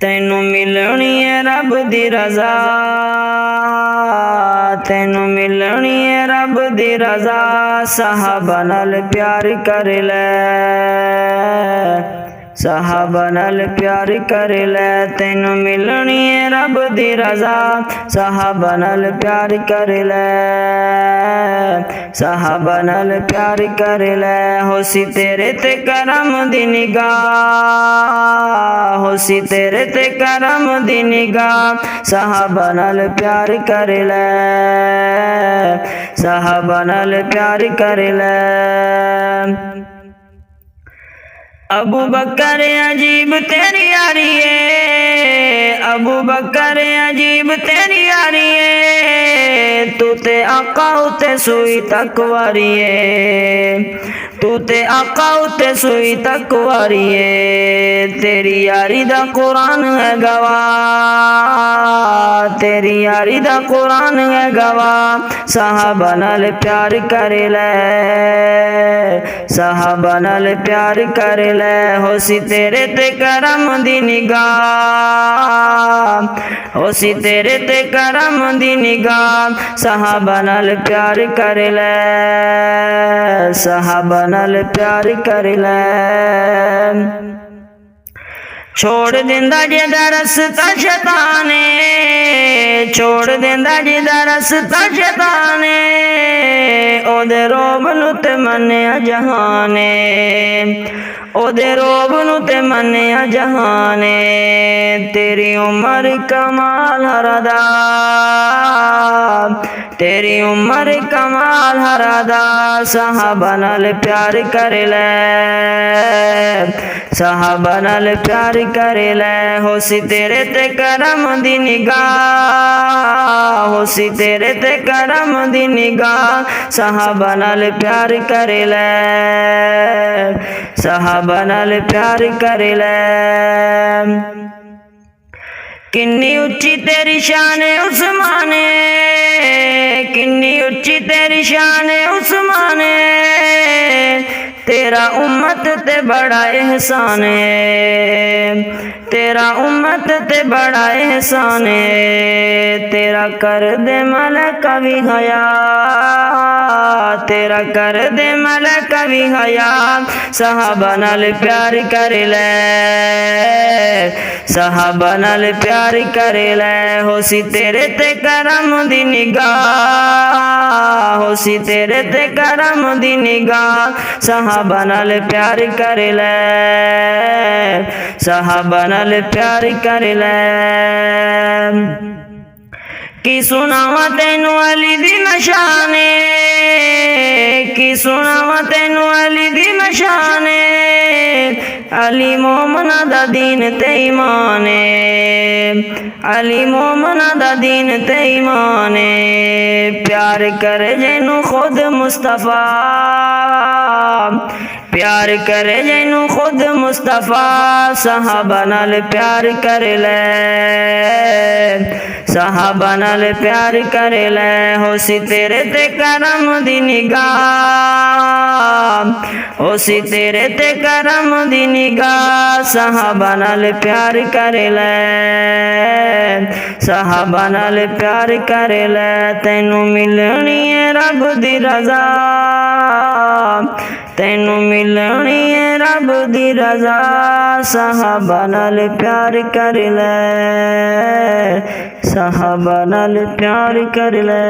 तैनू मिलनी है रब दी रज़ा, तैनू मिलनी है रब दी रज़ा। सहाबा नाल प्यार कर ले, सहाबा नाल प्यार कर ले। तैनू मिलनी है रब दी रज़ा, सहाबा नाल प्यार कर ले, सहाबा नाल प्यार कर ले। होसी तेरे ते करम दी निगाह, होसी तेरे ते करम दी निगाह। सहाबा नाल प्यार कर ले, सहाबा नाल प्यार कर ले। अबू बकर अजीब तेरी यारी है, अबू बकर अजीब तेरी यारी है। तू ते आका उते सुई तकवारी है, तू ते आका उते सुई तकवारी है। तेरी यारी दा कुरान है गवाह, तेरी यारी दा कुरान है गवाह। सहाबा नाल प्यार कर ले, सहाबा नाल प्यार कर ले। होसी तेरे ते करम दी निगाह, होसी तेरे ते करम दी निगाह। सहाबा नाल प्यार कर ले, सहाबा नाल प्यार कर ले। छोड़ देंदा जेदा रस्ता शैताने, छोड़ देंदा जेदा रस्ता शैताने। ओदे रोब नू ते मन्निया जहाने, ओदे रोब नू ते मन्निया जहाने। तेरी उमर कमाल हरदा, तेरी उमर कमाल हरदा। सहाबा नाल प्यार कर ले, सहाबा नाल प्यार कर ले। होसी तेरे ते करम दी निगाह, होसी तेरे ते करम दी निगाह। सहाबा नाल प्यार कर ले, सहाबा नाल प्यार कर ले। किन्नी उच्ची तेरी शान उस्माने, किन्नी उच्ची तेरी शान उस्माने। तेरा उम्मत ते बड़ा एहसान है, तेरा उम्मत ते बड़ा एहसान है। तेरा कर दे मलका भी हया, तेरा कर दे मलका भी हया। सहाबा नाल प्यार कर ले, सहाबा नाल प्यार कर ले। होसी तेरे ते करम दी निगाह, होसी तेरे ते करम दी निगाह। सहाबा नाल प्यार कर ले, सहाबा नाल प्यार कर ले। की सुनावा तैनू अली दी नशाने, की सुनावा तैनू अली दी नशाने। अली मोमना दा दीन ते ईमान है, अली मोमना दा दीन ते ईमान है। प्यार कर जैनू खुद मुस्तफा, प्यार करे जैनू खुद मुस्तफा। सहाबा नाल प्यार कर ले, सहाबा नाल प्यार कर ले। होसी तेरे ते करम दी निगाह, होसी तेरे ते करम दी निगाह। सहाबा नाल प्यार कर ले, सहाबा नाल प्यार कर ले। तैनू मिलनी है रब दी रज़ा, तैनू मिलनी है रब दी रज़ा। सहाबा नाल प्यार कर ले, सहाबा नाल प्यार कर ले।